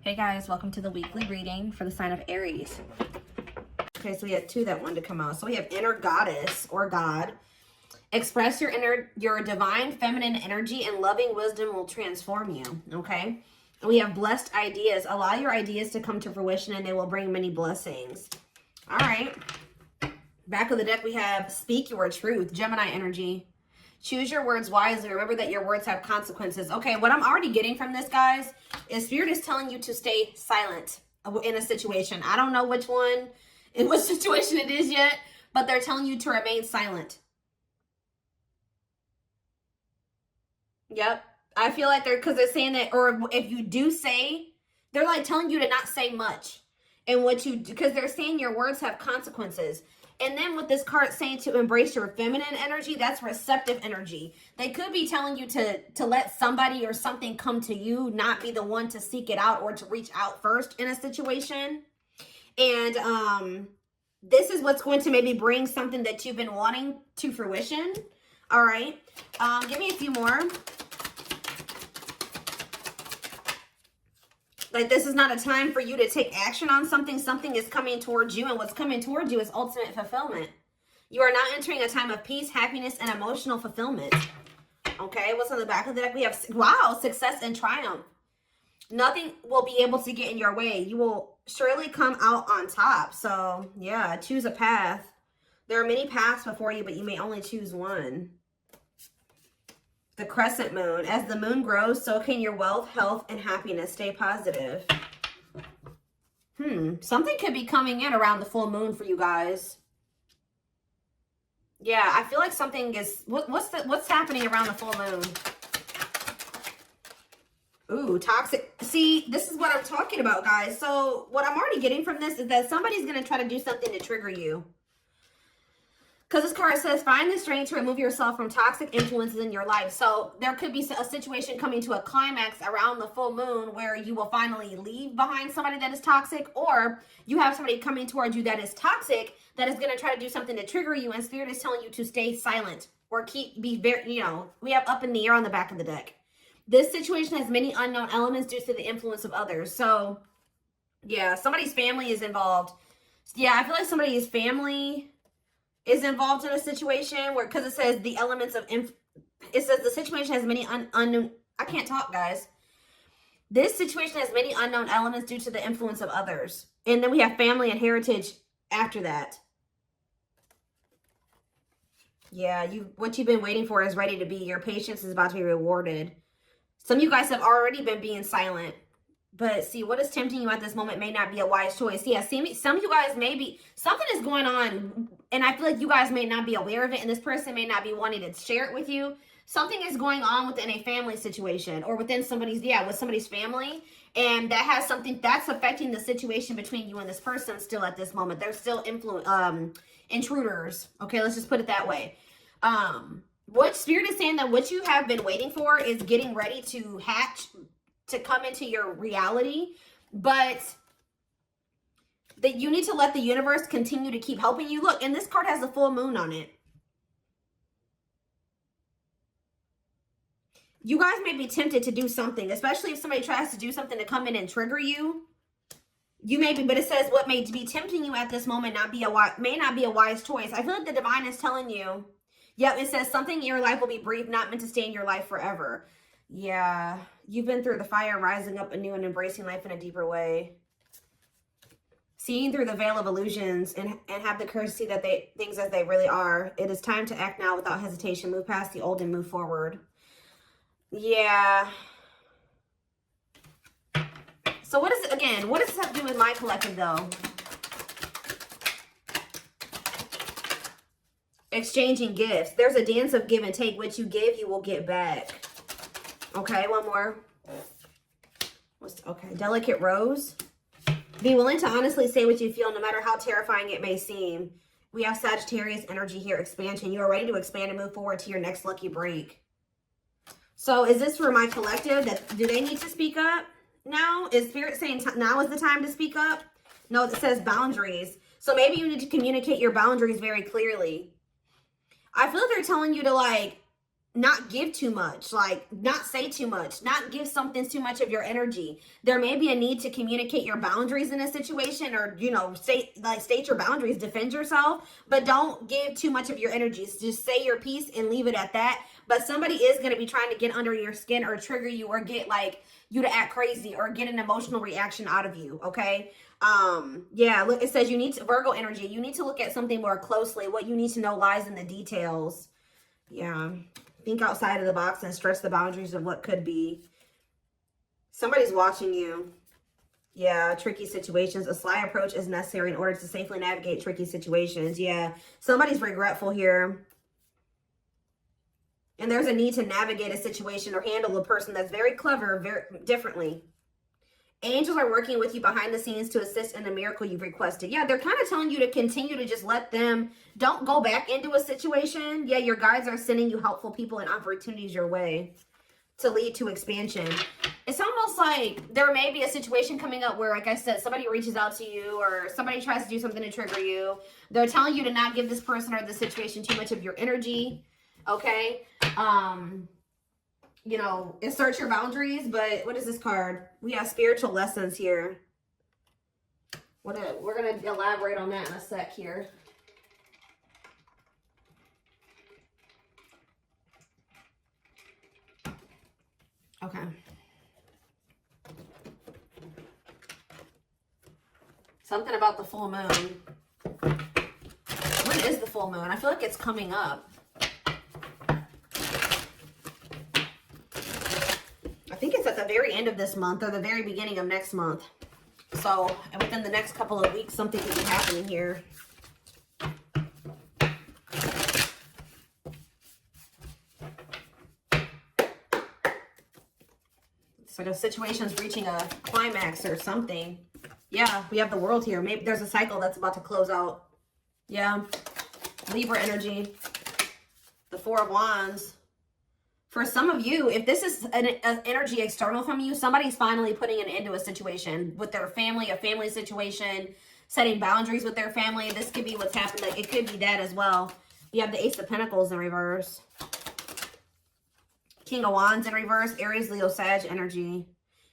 Hey guys, welcome to the weekly reading for the sign of Aries. Okay, so we had two that wanted to come out. So we have inner goddess or God. Express your divine feminine energy and loving wisdom will transform you, okay? And we have blessed ideas. Allow your ideas to come to fruition and they will bring many blessings. All right. Back of the deck, we have speak your truth, Gemini energy. Choose your words wisely. Remember that your words have consequences. Okay, what I'm already getting from this, guys, is Spirit is telling you to stay silent in a situation. I don't know which one, in what situation it is yet, but they're telling you to remain silent. Yep. I feel like because they're saying that, or if you do say, they're like telling you to not say much. And because they're saying your words have consequences. And then with this card saying to embrace your feminine energy, that's receptive energy. They could be telling you to let somebody or something come to you, not be the one to seek it out or to reach out first in a situation. And this is what's going to maybe bring something that you've been wanting to fruition. All right. Give me a few more. Like, this is not a time for you to take action on something. Something is coming towards you, and what's coming towards you is ultimate fulfillment. You are now entering a time of peace, happiness, and emotional fulfillment. Okay, what's on the back of the deck? We have, wow, success and triumph. Nothing will be able to get in your way. You will surely come out on top. So, yeah, choose a path. There are many paths before you, but you may only choose one. The crescent moon. As the moon grows, so can your wealth, health, and happiness. Stay positive. Something could be coming in around the full moon for you guys. Yeah, I feel like something is... What's happening around the full moon? Ooh, toxic. See, this is what I'm talking about, guys. So what I'm already getting from this is that somebody's going to try to do something to trigger you. Because this card says, find the strength to remove yourself from toxic influences in your life. So there could be a situation coming to a climax around the full moon where you will finally leave behind somebody that is toxic, or you have somebody coming towards you that is toxic that is going to try to do something to trigger you, and Spirit is telling you to stay silent or be very, we have up in the air on the back of the deck. This situation has many unknown elements due to the influence of others. So yeah, somebody's family is involved. Yeah, I feel like somebody's family is involved in a situation where, because it says the elements of, it says the situation has many unknown, I can't talk, guys. This situation has many unknown elements due to the influence of others. And then we have family and heritage after that. Yeah, what you've been waiting for is ready to be. Your patience is about to be rewarded. Some of you guys have already been being silent. But see, what is tempting you at this moment may not be a wise choice. Yeah, see, some of you guys may be, something is going on, and I feel like you guys may not be aware of it, and this person may not be wanting to share it with you. Something is going on within a family situation, or within somebody's, with somebody's family, and that has something that's affecting the situation between you and this person still at this moment. They're still intruders. Okay, let's just put it that way. What Spirit is saying that what you have been waiting for is getting ready to hatch, to come into your reality, but that you need to let the universe continue to keep helping you. Look, and this card has the full moon on it. You guys may be tempted to do something, especially if somebody tries to do something to come in and trigger you. You may be, but it says what may be tempting you at this moment may not be a wise choice. I feel like the divine is telling you, it says something in your life will be brief, not meant to stay in your life forever. Yeah, you've been through the fire, rising up anew and embracing life in a deeper way. Seeing through the veil of illusions and have the courage to see that things as they really are. It is time to act now without hesitation. Move past the old and move forward. Yeah. So what is it, again, what does this have to do with my collective, though? Exchanging gifts. There's a dance of give and take. What you give, you will get back. Okay, one more. Okay, delicate rose. Be willing to honestly say what you feel, no matter how terrifying it may seem. We have Sagittarius energy here, expansion. You are ready to expand and move forward to your next lucky break. So is this for my collective? Do they need to speak up now? Is Spirit saying now is the time to speak up? No, it says boundaries. So maybe you need to communicate your boundaries very clearly. I feel like they're telling you to, like, not give too much, like not say too much, not give something too much of your energy. There may be a need to communicate your boundaries in a situation, or, you know, state your boundaries, defend yourself, but don't give too much of your energy. Just say your piece and leave it at that. But somebody is going to be trying to get under your skin or trigger you or get like you to act crazy or get an emotional reaction out of you. Okay. Yeah, look, it says you need to, Virgo energy, you need to look at something more closely. What you need to know lies in the details. Yeah. Think outside of the box and stretch the boundaries of what could be. Somebody's watching you. Yeah, tricky situations. A sly approach is necessary in order to safely navigate tricky situations. Yeah, somebody's regretful here. And there's a need to navigate a situation or handle a person that's very clever, very differently. Angels are working with you behind the scenes to assist in the miracle you've requested. Yeah, they're kind of telling you to continue to just let them, don't go back into a situation. Yeah, your guides are sending you helpful people and opportunities your way to lead to expansion. It's almost like there may be a situation coming up where, like I said, somebody reaches out to you or somebody tries to do something to trigger you. They're telling you to not give this person or the situation too much of your energy. Okay. You know, assert your boundaries, but what is this card? We have spiritual lessons here. We're going to elaborate on that in a sec here. Okay. Something about the full moon. When is the full moon? I feel like it's coming up. I think it's at the very end of this month or the very beginning of next month. So within the next couple of weeks, something could be happening here. It's like a situation's reaching a climax or something. Yeah, we have the world here. Maybe there's a cycle that's about to close out. Yeah. Libra energy. The Four of Wands. For some of you, if this is an energy external from you, somebody's finally putting an end to a situation with their family, a family situation, setting boundaries with their family. This could be what's happened. Like, it could be that as well. You have the Ace of Pentacles in reverse. King of Wands in reverse. Aries, Leo, Sag energy.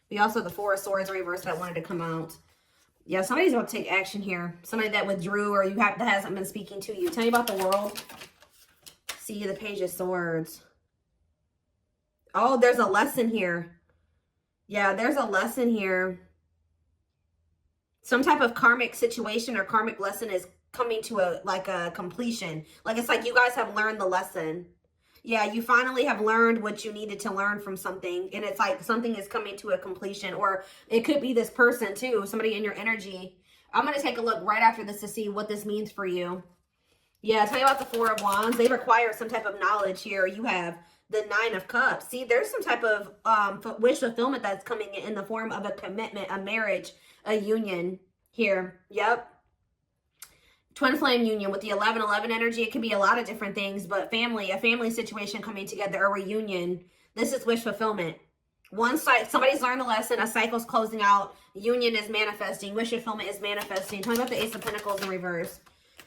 We also have the Four of Swords in reverse that wanted to come out. Yeah, somebody's about to take action here. Somebody that withdrew or that hasn't been speaking to you. Tell me about the world. See the Page of Swords. Oh, there's a lesson here. Yeah, there's a lesson here. Some type of karmic situation or karmic lesson is coming to a completion. Like, it's like you guys have learned the lesson. Yeah, you finally have learned what you needed to learn from something. And it's like something is coming to a completion. Or it could be this person too, somebody in your energy. I'm going to take a look right after this to see what this means for you. Yeah, tell you about the Four of Wands. They require some type of knowledge here. You have the Nine of Cups. See, there's some type of wish fulfillment that's coming in the form of a commitment, a marriage, a union here. Yep. Twin flame union with the 11-11 energy. It could be a lot of different things, but family, a family situation coming together, a reunion. This is wish fulfillment. One side, somebody's learned the lesson, a cycle's closing out, union is manifesting, wish fulfillment is manifesting. Talking about the Ace of Pentacles in reverse.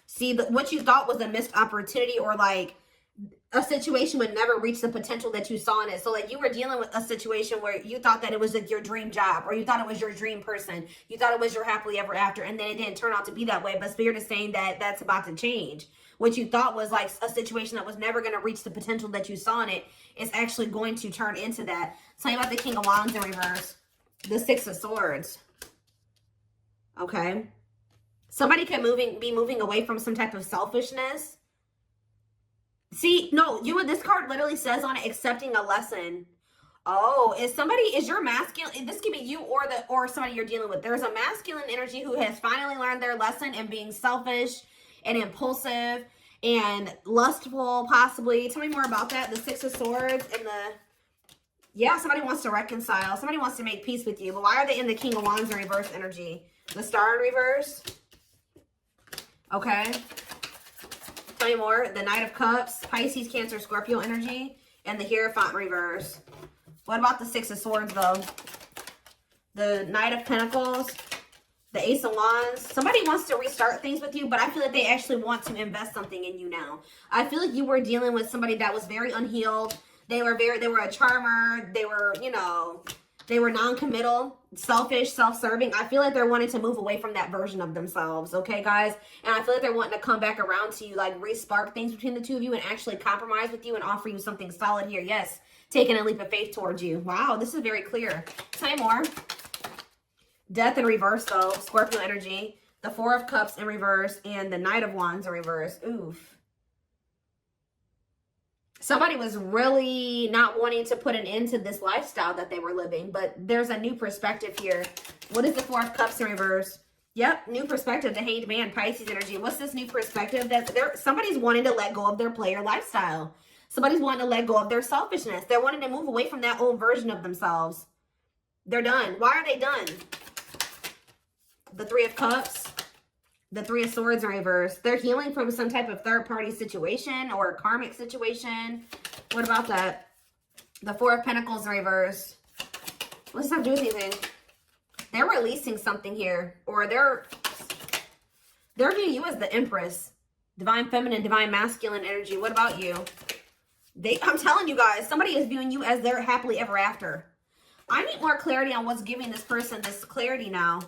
See, what you thought was a missed opportunity or like a situation would never reach the potential that you saw in it. So like you were dealing with a situation where you thought that it was like your dream job or you thought it was your dream person. You thought it was your happily ever after, and then it didn't turn out to be that way. But Spirit is saying that that's about to change. What you thought was like a situation that was never going to reach the potential that you saw in it is actually going to turn into that. Tell me about the King of Wands in reverse. The Six of Swords. Okay. Somebody could be moving away from some type of selfishness. See, no, this card literally says on it, accepting a lesson. Oh, is your masculine, this could be you or somebody you're dealing with. There's a masculine energy who has finally learned their lesson in being selfish and impulsive and lustful, possibly. Tell me more about that. The Six of Swords and yeah, somebody wants to reconcile. Somebody wants to make peace with you. But why are they in the King of Wands in reverse energy? The Star in reverse. Okay. Tell me more. The Knight of Cups, Pisces, Cancer, Scorpio energy, and the Hierophant reverse. What about the Six of Swords, though? The Knight of Pentacles, the Ace of Wands. Somebody wants to restart things with you, but I feel like they actually want to invest something in you now. I feel like you were dealing with somebody that was very unhealed, They were a charmer. They were, you know, they were non-committal, selfish, self-serving. I feel like they're wanting to move away from that version of themselves, okay, guys? And I feel like they're wanting to come back around to you, like re-spark things between the two of you and actually compromise with you and offer you something solid here. Yes, taking a leap of faith towards you. Wow, this is very clear. Tell me more. Death in reverse, though. Scorpio energy. The Four of Cups in reverse and the Knight of Wands in reverse. Oof. Somebody was really not wanting to put an end to this lifestyle that they were living, but there's a new perspective here. What is the Four of Cups in reverse? Yep, new perspective, the Hanged Man, Pisces energy. What's this new perspective? That somebody's wanting to let go of their player lifestyle. Somebody's wanting to let go of their selfishness. They're wanting to move away from that old version of themselves. They're done. Why are they done? The Three of Cups. The Three of Swords in reverse. They're healing from some type of third-party situation or a karmic situation. What about that? The Four of Pentacles in reverse. What does that have to do with anything? They're releasing something here. Or they're viewing you as the Empress. Divine Feminine, Divine Masculine energy. What about you? I'm telling you guys, somebody is viewing you as their happily ever after. I need more clarity on what's giving this person this clarity now.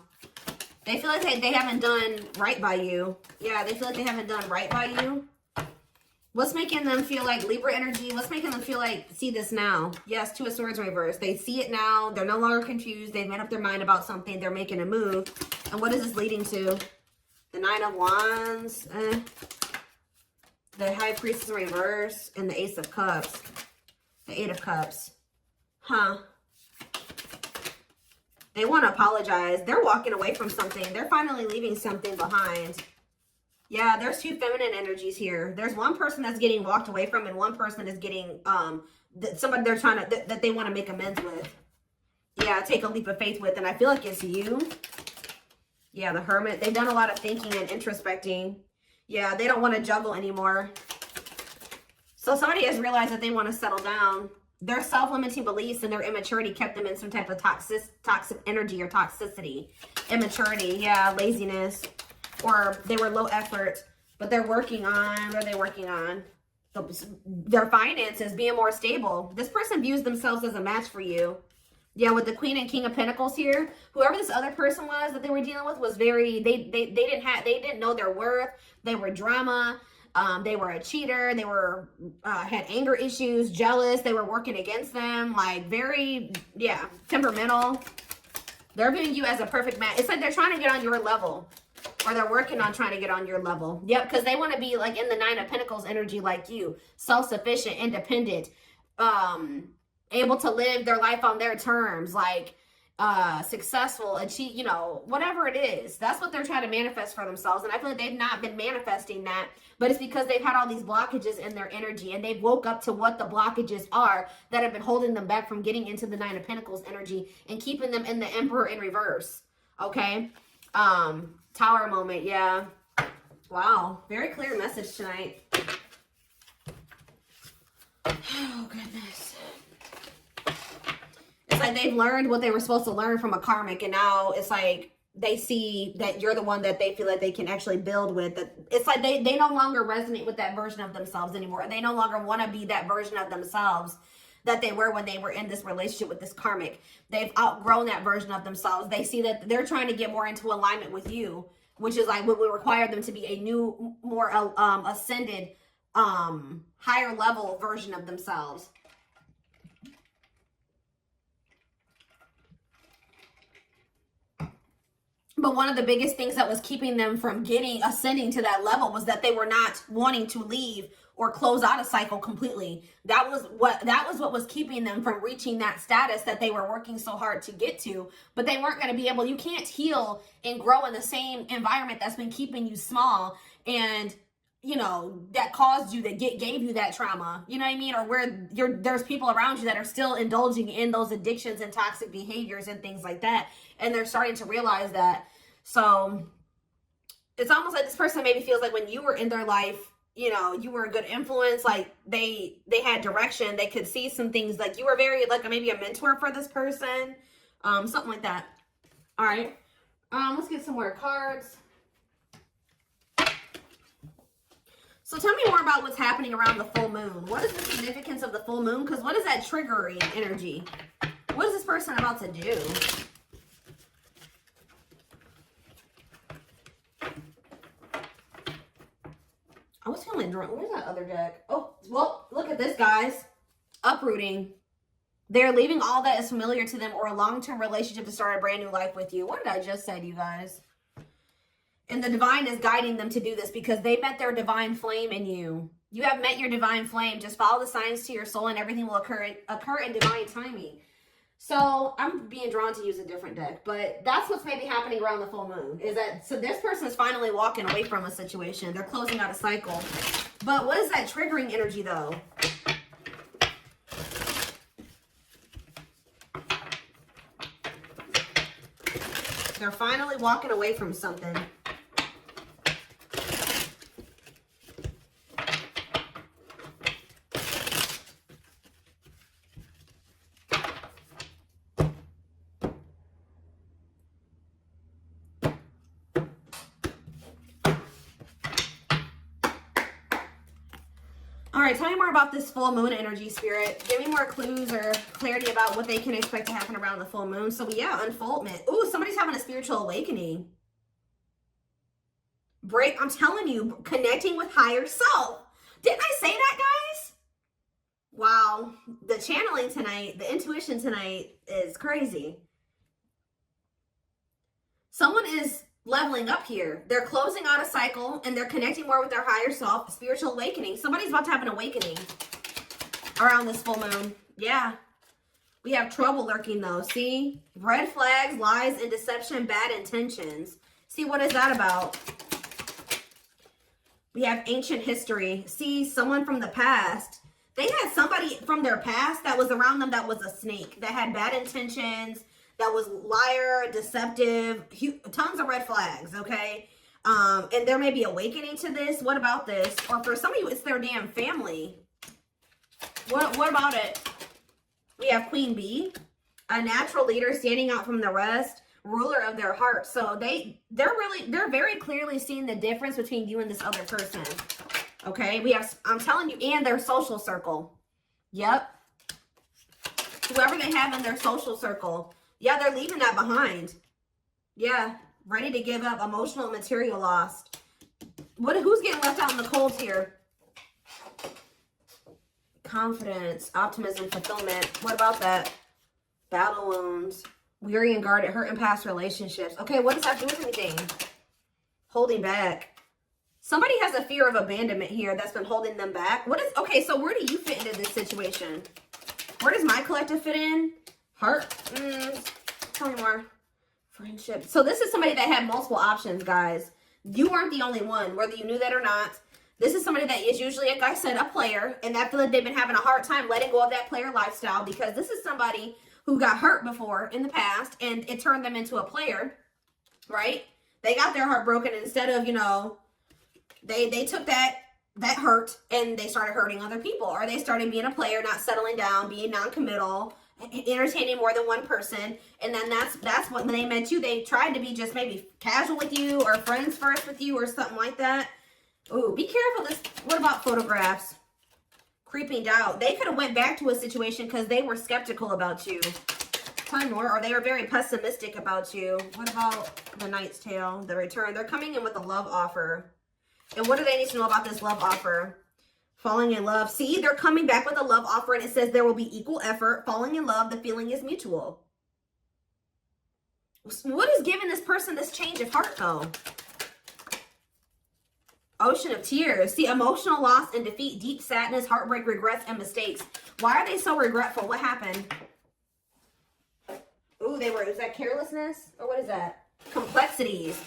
They feel like they haven't done right by you. Yeah, they feel like they haven't done right by you. What's making them feel like Libra energy? What's making them feel like, see this now? Yes, Two of Swords reverse. They see it now. They're no longer confused. They've made up their mind about something. They're making a move. And what is this leading to? The Nine of Wands. The High Priestess in reverse. And the Ace of Cups. The Eight of Cups. Huh. They want to apologize. They're walking away from something. They're finally leaving something behind. Yeah, there's two feminine energies here. There's one person that's getting walked away from and one person is getting, somebody they're trying to, that they want to make amends with. Yeah, take a leap of faith with. And I feel like it's you. Yeah, the Hermit. They've done a lot of thinking and introspecting. Yeah, they don't want to juggle anymore. So somebody has realized that they want to settle down. Their self-limiting beliefs and their immaturity kept them in some type of toxic energy or toxicity. Immaturity, yeah, laziness. Or they were low effort, but they're working on, what are they working on? Their finances, being more stable. This person views themselves as a match for you. Yeah, with the Queen and King of Pentacles here, whoever this other person was that they were dealing with was very, they didn't know their worth. They were drama. They were a cheater. They were, had anger issues, jealous. They were working against them. Like very, yeah, temperamental. They're viewing you as a perfect match. It's like they're trying to get on your level. Or they're working on trying to get on your level. Yep, because they want to be like in the Nine of Pentacles energy like you. Self-sufficient, independent. Able to live their life on their terms. Like, successful, achieve, you know, whatever it is. That's what they're trying to manifest for themselves. And I feel like they've not been manifesting that. But it's because they've had all these blockages in their energy. And they've woke up to what the blockages are that have been holding them back from getting into the Nine of Pentacles energy. And keeping them in the Emperor in reverse. Okay? Tower moment, yeah. Wow, very clear message tonight. Oh, goodness. It's like they've learned what they were supposed to learn from a karmic, and now it's like they see that you're the one that they feel like they can actually build with. It's like they no longer resonate with that version of themselves anymore. They no longer want to be that version of themselves that they were when they were in this relationship with this karmic. They've outgrown that version of themselves. They see that they're trying to get more into alignment with you, which is like what would require them to be a new, more ascended, higher level version of themselves. But one of the biggest things that was keeping them from ascending to that level was that they were not wanting to leave or close out a cycle completely. That was what was keeping them from reaching that status that they were working so hard to get to. But they weren't going to be able, you can't heal and grow in the same environment that's been keeping you small and, you know, that caused you, that gave you that trauma. You know what I mean? Or where there's people around you that are still indulging in those addictions and toxic behaviors and things like that. And they're starting to realize that. So it's almost like this person maybe feels like when you were in their life, you know, you were a good influence, like they had direction, they could see some things, like you were very, like maybe a mentor for this person, something like that. All right, let's get some more cards. So So tell me more about what's happening around the full moon. What is the significance of the full moon? Because what is that triggering energy? What is this person about to do? I was feeling drunk. Where's that other deck? Oh, well, look at this, guys. Uprooting. They're leaving all that is familiar to them or a long-term relationship to start a brand new life with you. What did I just say to you guys? And the divine is guiding them to do this because they met their divine flame in you. You have met your divine flame. Just follow the signs to your soul and everything will occur in divine timing. So I'm being drawn to use a different deck, but that's what's maybe happening around the full moon is that, so this person is finally walking away from a situation. They're closing out a cycle. But what is that triggering energy though? They're finally walking away from something. All right, tell me more about this full moon energy, Spirit. Give me more clues or clarity about what they can expect to happen around the full moon. So yeah, unfoldment. Ooh, somebody's having a spiritual awakening. I'm telling you, connecting with higher self. Didn't I say that, guys? Wow, the channeling tonight, the intuition tonight is crazy. Someone is leveling up here. They're closing out a cycle and they're connecting more with their higher self. Spiritual awakening. Somebody's about to have an awakening around this full moon. Yeah. We have trouble lurking though. See? Red flags, lies, and deception, bad intentions. See, what is that about? We have ancient history. See, someone from the past. They had somebody from their past that was around them that was a snake, that had bad intentions, that was liar, deceptive, tons of red flags, okay? And there may be awakening to this. What about this? Or for some of you, it's their damn family. What about it? We have Queen Bee, a natural leader standing out from the rest, ruler of their heart. So they're very clearly seeing the difference between you and this other person. Okay, we have, I'm telling you, and their social circle. Yep. Whoever they have in their social circle. Yeah, they're leaving that behind. Yeah, ready to give up, emotional and material loss. Who's getting left out in the cold here? Confidence, optimism, fulfillment. What about that? Battle wounds, weary and guarded, hurt in past relationships. Okay, what does that do with anything? Holding back. Somebody has a fear of abandonment here that's been holding them back. Okay, so where do you fit into this situation? Where does my collective fit in? Heart? Tell me more. Friendship. So this is somebody that had multiple options, guys. You aren't the only one, whether you knew that or not. This is somebody that is usually, like I said, a player, and I feel like they've been having a hard time letting go of that player lifestyle because this is somebody who got hurt before in the past, and it turned them into a player, right? They got their heart broken instead of, you know, they took that hurt and they started hurting other people, or they started being a player, not settling down, being non-committal, entertaining more than one person, and then that's when they met you. They tried to be just maybe casual with you or friends first with you or something like that. Ooh, be careful. What about photographs? Creeping doubt. They could have went back to a situation because they were skeptical about you. Tell me more. Or they were very pessimistic about you. What about the Knight's Tale, the return? They're coming in with a love offer. And what do they need to know about this love offer? Falling in love. See, they're coming back with a love offer, and it says there will be equal effort. Falling in love, the feeling is mutual. What is giving this person this change of heart, though? Ocean of tears. See, emotional loss and defeat, deep sadness, heartbreak, regrets, and mistakes. Why are they so regretful? What happened? Ooh, is that carelessness? Or what is that? Complexities.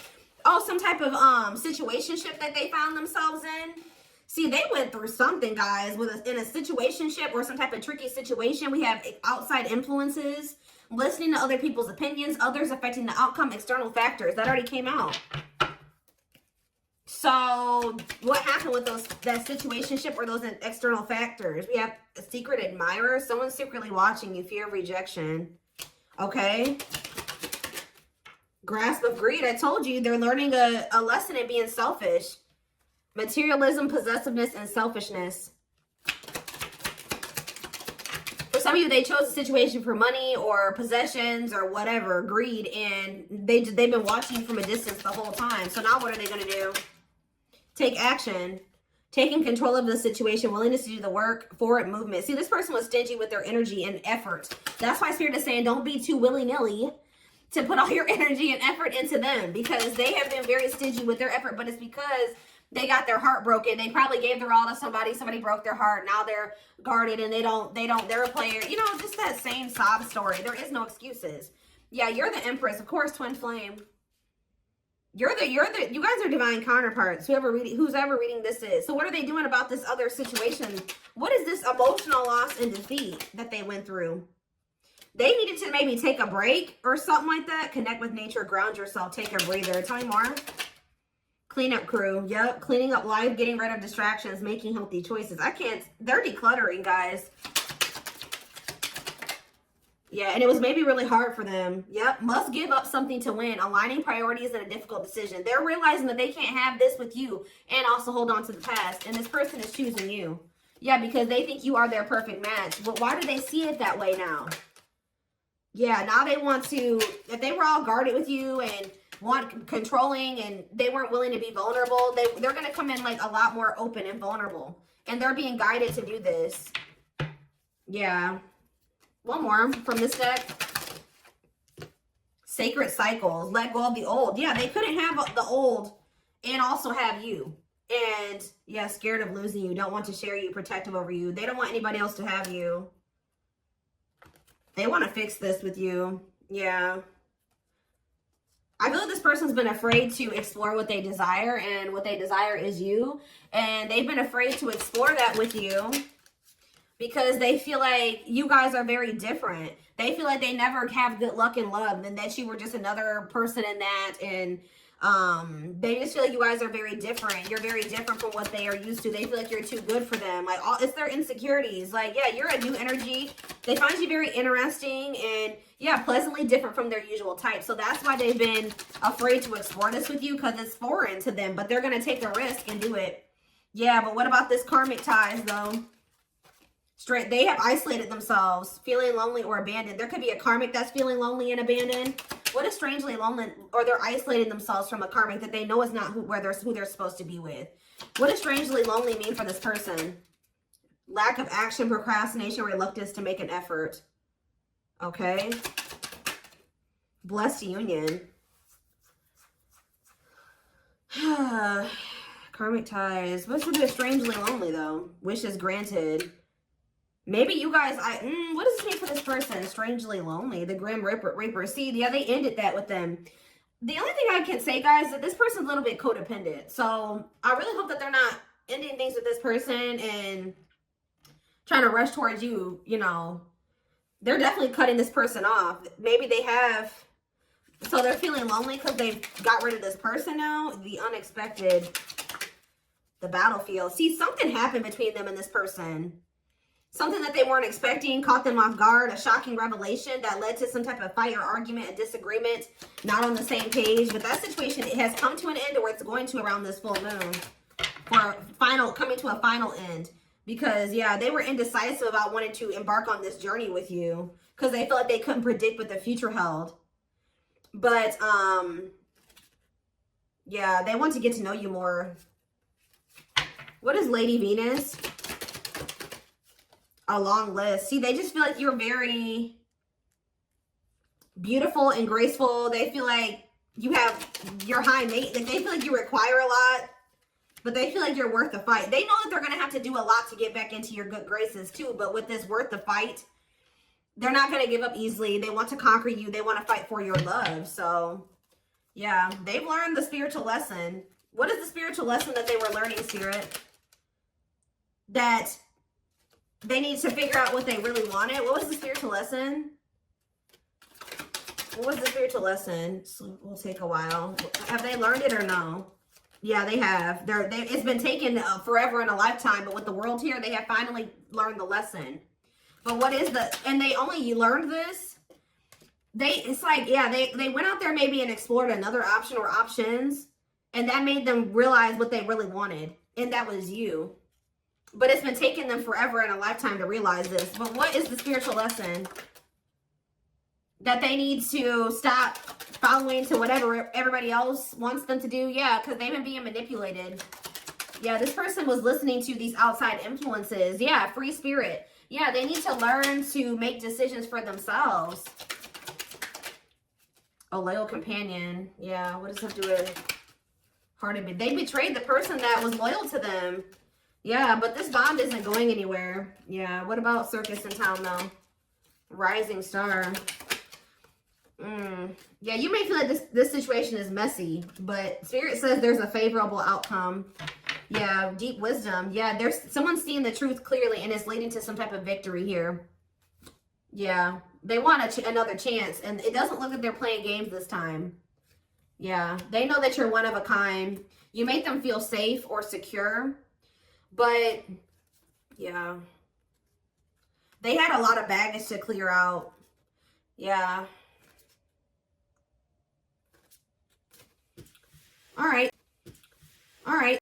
Oh, some type of situationship that they found themselves in. See, they went through something, guys, in a situationship or some type of tricky situation. We have outside influences, listening to other people's opinions, others affecting the outcome, external factors. That already came out. So what happened with that situationship or those external factors? We have a secret admirer, someone secretly watching you, fear of rejection. Okay. Grasp of greed. I told you they're learning a lesson in being selfish. Materialism, possessiveness, and selfishness. For some of you, they chose a situation for money or possessions or whatever, greed, and they've been watching from a distance the whole time. So now what are they going to do? Take action. Taking control of the situation, willingness to do the work, forward movement. See, this person was stingy with their energy and effort. That's why Spirit is saying don't be too willy-nilly to put all your energy and effort into them, because they have been very stingy with their effort, but it's because they got their heart broken. They probably gave their all to somebody. Somebody broke their heart. Now they're guarded and they're a player. You know, just that same sob story. There is no excuses. Yeah, you're the Empress. Of course, Twin Flame. You guys are divine counterparts. Who's ever reading this is. So what are they doing about this other situation? What is this emotional loss and defeat that they went through? They needed to maybe take a break or something like that. Connect with nature, ground yourself, take a breather. Tell me more. Cleanup crew. Yep. Cleaning up life, getting rid of distractions, making healthy choices. They're decluttering, guys. Yeah, and it was maybe really hard for them. Yep. Must give up something to win. Aligning priorities in a difficult decision. They're realizing that they can't have this with you and also hold on to the past. And this person is choosing you. Yeah, because they think you are their perfect match. But why do they see it that way now? Yeah, now they want to, if they were all guarded with you and want controlling and they weren't willing to be vulnerable, they're going to come in like a lot more open and vulnerable. And they're being guided to do this. Yeah. One more from this deck. Sacred cycles. Let go of the old. Yeah, they couldn't have the old and also have you. And yeah, scared of losing you. Don't want to share you. Protective over you. They don't want anybody else to have you. They want to fix this with you. Yeah. I feel like this person's been afraid to explore what they desire, and what they desire is you. And they've been afraid to explore that with you because they feel like you guys are very different. They feel like they never have good luck in love and that you were just another person in that. And they just feel like you guys are very different. You're very different from what they are used to. They feel like you're too good for them. Like, it's their insecurities. Like, yeah, you're a new energy. They find you very interesting and, yeah, pleasantly different from their usual type. So that's why they've been afraid to explore this with you, because it's foreign to them. But they're going to take a risk and do it. Yeah, but what about this karmic ties, though? They have isolated themselves, feeling lonely or abandoned. There could be a karmic that's feeling lonely and abandoned. What is strangely lonely, or they're isolating themselves from a karmic that they know is not who they're supposed to be with. What does strangely lonely mean for this person? Lack of action, procrastination, reluctance to make an effort. Okay. Blessed union. Karmic ties. What's to do with strangely lonely, though? Wishes granted. Maybe you guys, what does this mean for this person? Strangely lonely. The Grim Reaper. See, yeah, they ended that with them. The only thing I can say, guys, is that this person's a little bit codependent. So I really hope that they're not ending things with this person and trying to rush towards you, you know. They're definitely cutting this person off. Maybe they have, so they're feeling lonely because they've got rid of this person now. The unexpected, the battlefield. See, something happened between them and this person. Something that they weren't expecting caught them off guard, a shocking revelation that led to some type of fight or argument, a disagreement, not on the same page. But that situation, it has come to an end, or it's going to around this full moon, for coming to a final end. Because, yeah, they were indecisive about wanting to embark on this journey with you because they felt like they couldn't predict what the future held. But, yeah, they want to get to know you more. What is Lady Venus? A long list. See, they just feel like you're very beautiful and graceful. They feel like you have your high maintenance. They feel like you require a lot, but they feel like you're worth the fight. They know that they're going to have to do a lot to get back into your good graces too, but with this worth the fight, they're not going to give up easily. They want to conquer you. They want to fight for your love. So, yeah, they've learned the spiritual lesson. What is the spiritual lesson that they were learning, Spirit? That they need to figure out what they really wanted. What was the spiritual lesson? What was the spiritual lesson? So we'll take a while. Have they learned it or no? Yeah, they have. It's been taken forever and a lifetime, but with the world here, they have finally learned the lesson. But what is and they only learned this. It's like, yeah, they went out there maybe and explored another option or options, and that made them realize what they really wanted. And that was you. But it's been taking them forever and a lifetime to realize this. But what is the spiritual lesson? That they need to stop following to whatever everybody else wants them to do? Yeah, because they've been being manipulated. Yeah, this person was listening to these outside influences. Yeah, free spirit. Yeah, they need to learn to make decisions for themselves. A loyal companion. Yeah, what does that do with hearted? They betrayed the person that was loyal to them. Yeah, but this bond isn't going anywhere. Yeah, what about circus in town though? Rising star. Yeah, you may feel like this situation is messy, but Spirit says there's a favorable outcome. Yeah, deep wisdom. Yeah, there's someone seeing the truth clearly and it's leading to some type of victory here. Yeah, they want another chance, and it doesn't look like they're playing games this time. Yeah, they know that you're one of a kind. You make them feel safe or secure, but yeah, they had a lot of baggage to clear out. Yeah. All right.